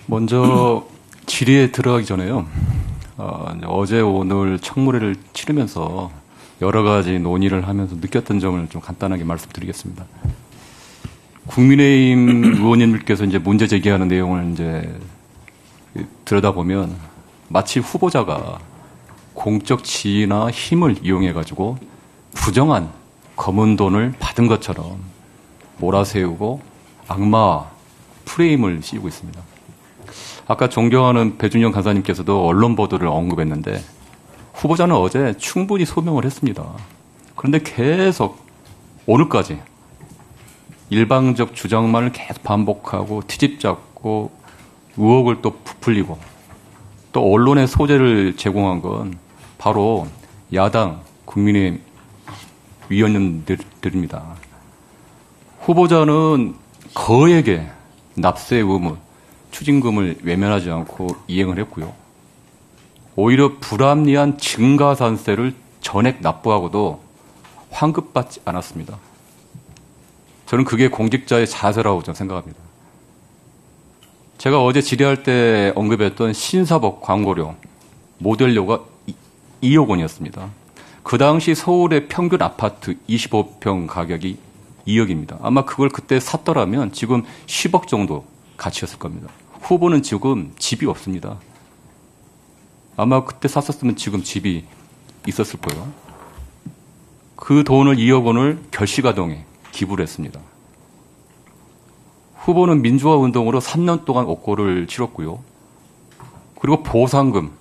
먼저 질의에 들어가기 전에요. 어제 오늘 청문회를 치르면서 여러 가지 논의를 하면서 느꼈던 점을 좀 간단하게 말씀드리겠습니다. 국민의힘 의원님들께서 이제 문제 제기하는 내용을 이제 들여다보면 마치 후보자가 공적 지위나 힘을 이용해가지고 부정한 검은 돈을 받은 것처럼 몰아세우고 악마 프레임을 씌우고 있습니다. 아까 존경하는 배준영 간사님께서도 언론 보도를 언급했는데 후보자는 어제 충분히 소명을 했습니다. 그런데 계속 오늘까지 일방적 주장만을 계속 반복하고 트집 잡고 의혹을 또 부풀리고 또 언론의 소재를 제공한 건 바로 야당 국민의힘 위원님들입니다. 후보자는 거액의 납세 의무, 추징금을 외면하지 않고 이행을 했고요. 오히려 불합리한 증가산세를 전액 납부하고도 환급받지 않았습니다. 저는 그게 공직자의 자세라고 저는 생각합니다. 제가 어제 질의할 때 언급했던 신사법 광고료, 모델료가 2억 원이었습니다. 그 당시 서울의 평균 아파트 25평 가격이 2억입니다. 아마 그걸 그때 샀더라면 지금 10억 정도 가치였을 겁니다. 후보는 지금 집이 없습니다. 아마 그때 샀었으면 지금 집이 있었을 거예요. 그 돈을 2억 원을 결식아동에 기부를 했습니다. 후보는 민주화 운동으로 3년 동안 옥고를 치렀고요. 그리고 보상금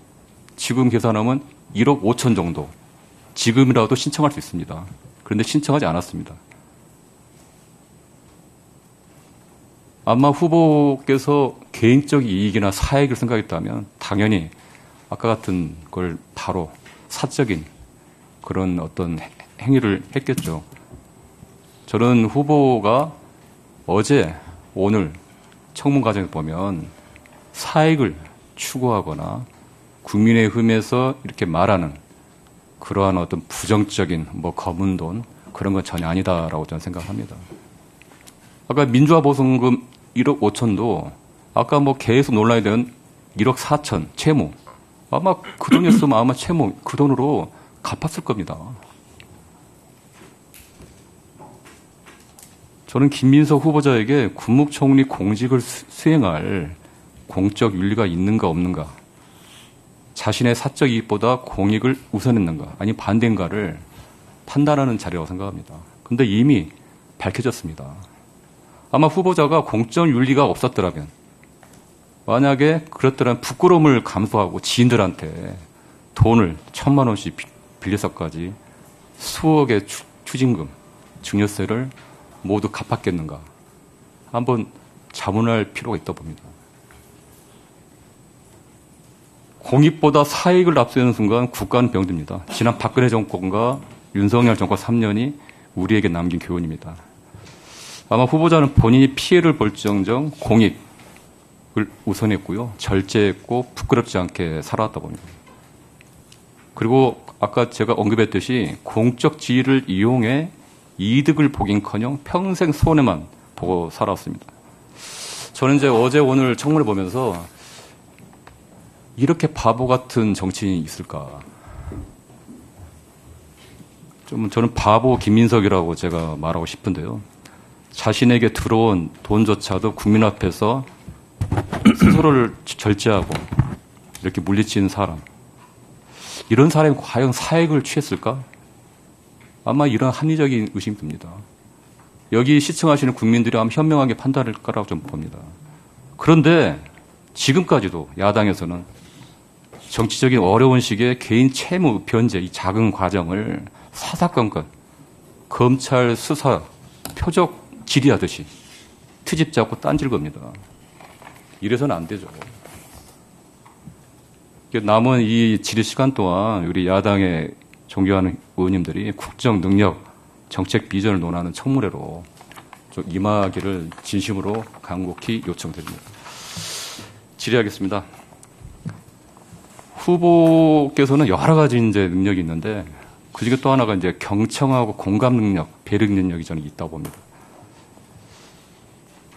지금 계산하면 1억 5천 정도 지금이라도 신청할 수 있습니다. 그런데 신청하지 않았습니다. 아마 후보께서 개인적 이익이나 사익을 생각했다면 당연히 아까 같은 걸 바로 사적인 그런 어떤 행위를 했겠죠. 저는 후보가 어제 오늘 청문 과정을 보면 사익을 추구하거나 국민의힘에서 이렇게 말하는 그러한 어떤 부정적인 검은 돈 그런 건 전혀 아니다라고 저는 생각합니다. 아까 민주화 보상금 1억 5천도 아까 계속 논란이 된 1억 4천 채무 아마 그 돈이었으면 아마 채무 그 돈으로 갚았을 겁니다. 저는 김민석 후보자에게 국무총리 공직을 수행할 공적 윤리가 있는가 없는가, 자신의 사적 이익보다 공익을 우선했는가 아니 반대인가를 판단하는 자리라고 생각합니다. 그런데 이미 밝혀졌습니다. 아마 후보자가 공적 윤리가 없었더라면, 만약에 그렇더라면 부끄러움을 감수하고 지인들한테 돈을 1,000만 원씩 빌려서까지 수억의 추징금, 증여세를 모두 갚았겠는가 한번 자문할 필요가 있다고 봅니다. 공익보다 사익을 앞세우는 순간 국가는 병듭니다. 지난 박근혜 정권과 윤석열 정권 3년이 우리에게 남긴 교훈입니다. 아마 후보자는 본인이 피해를 볼지언정 공익을 우선했고요. 절제했고 부끄럽지 않게 살아왔다고 봅니다. 그리고 아까 제가 언급했듯이 공적 지위를 이용해 이득을 보긴커녕 평생 손해만 보고 살아왔습니다. 저는 이제 어제 오늘 청문회 보면서 이렇게 바보 같은 정치인이 있을까? 저는 바보 김민석이라고 제가 말하고 싶은데요. 자신에게 들어온 돈조차도 국민 앞에서 스스로를 절제하고 이렇게 물리치는 사람. 이런 사람이 과연 사익을 취했을까? 아마 이런 합리적인 의심이 듭니다. 여기 시청하시는 국민들이 아마 현명하게 판단할 거라고 좀 봅니다. 그런데 지금까지도 야당에서는 정치적인 어려운 시기에 개인 채무 변제 이 작은 과정을 사사건건 검찰 수사 표적 질의하듯이 트집 잡고 딴질 겁니다. 이래서는 안 되죠. 남은 이 질의 시간 동안 우리 야당의 존경하는 의원님들이 국정 능력, 정책 비전을 논하는 청문회로 좀 임하기를 진심으로 간곡히 요청드립니다. 질의하겠습니다. 후보께서는 여러 가지 이제 능력이 있는데 그중에 또 하나가 이제 경청하고 공감 능력, 배려 능력이 저는 있다고 봅니다.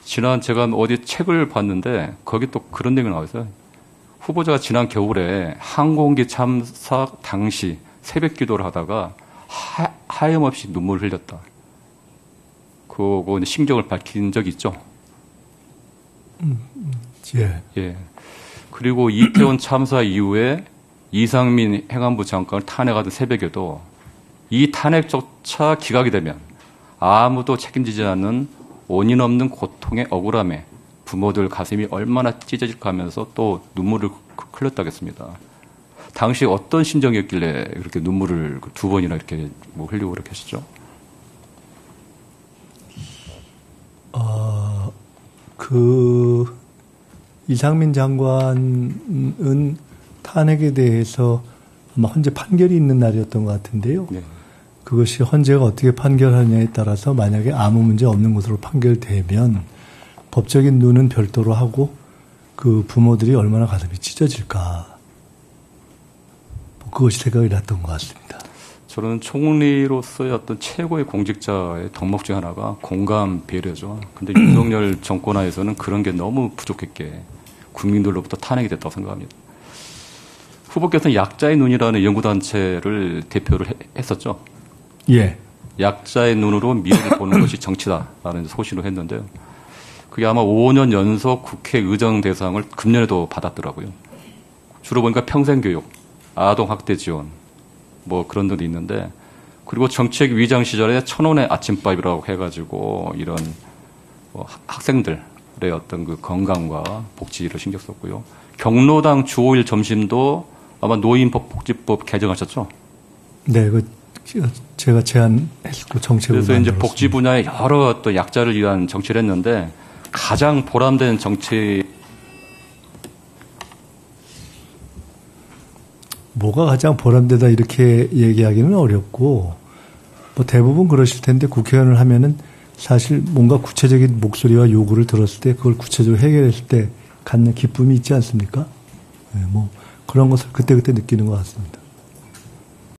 지난 제가 어디 책을 봤는데 거기 또 그런 내용이 나와 있어요. 후보자가 지난 겨울에 항공기 참사 당시 새벽 기도를 하다가 하염없이 눈물을 흘렸다. 그거 심정을 밝힌 적이 있죠. 예. 예. 그리고 이태원 참사 이후에 이상민 행안부 장관을 탄핵하던 새벽에도 이 탄핵조차 기각이 되면 아무도 책임지지 않는 원인 없는 고통의 억울함에 부모들 가슴이 얼마나 찢어질까 하면서 또 눈물을 흘렸다겠습니다. 당시 어떤 심정이었길래 그렇게 눈물을 두 번이나 이렇게 흘리고 그렇게 하시죠? 이상민 장관은 탄핵에 대해서 아마 헌재 판결이 있는 날이었던 것 같은데요. 네. 그것이 헌재가 어떻게 판결하느냐에 따라서 만약에 아무 문제 없는 것으로 판결되면 법적인 눈은 별도로 하고 그 부모들이 얼마나 가슴이 찢어질까. 그것이 생각이 났던 것 같습니다. 저는 총리로서의 어떤 최고의 공직자의 덕목 중 하나가 공감 배려죠. 근데 윤석열 정권 하에서는 그런 게 너무 부족했기에 국민들로부터 탄핵이 됐다고 생각합니다. 후보께서는 약자의 눈이라는 연구단체를 대표를 했었죠. 예. 약자의 눈으로 미래를 보는 것이 정치다라는 소신을 했는데요. 그게 아마 5년 연속 국회의정 대상을 금년에도 받았더라고요. 주로 보니까 평생교육, 아동학대 지원, 뭐 그런 데도 있는데, 그리고 정책 위장 시절에 1,000원의 아침밥이라고 해가지고 이런 학생들의 어떤 그 건강과 복지를 신경 썼고요. 경로당 주 5일 점심도 아마 노인법 복지법 개정하셨죠? 네, 제가 제안했고 정책을 그래서 이제 만들었습니다. 복지 분야에 여러 또 약자를 위한 정치를 했는데 가장 보람된 정치. 뭐가 가장 보람되다 이렇게 얘기하기는 어렵고 뭐 대부분 그러실 텐데 국회의원을 하면은 사실 뭔가 구체적인 목소리와 요구를 들었을 때 그걸 구체적으로 해결했을 때 갖는 기쁨이 있지 않습니까? 네, 뭐 그런 것을 그때그때 느끼는 것 같습니다.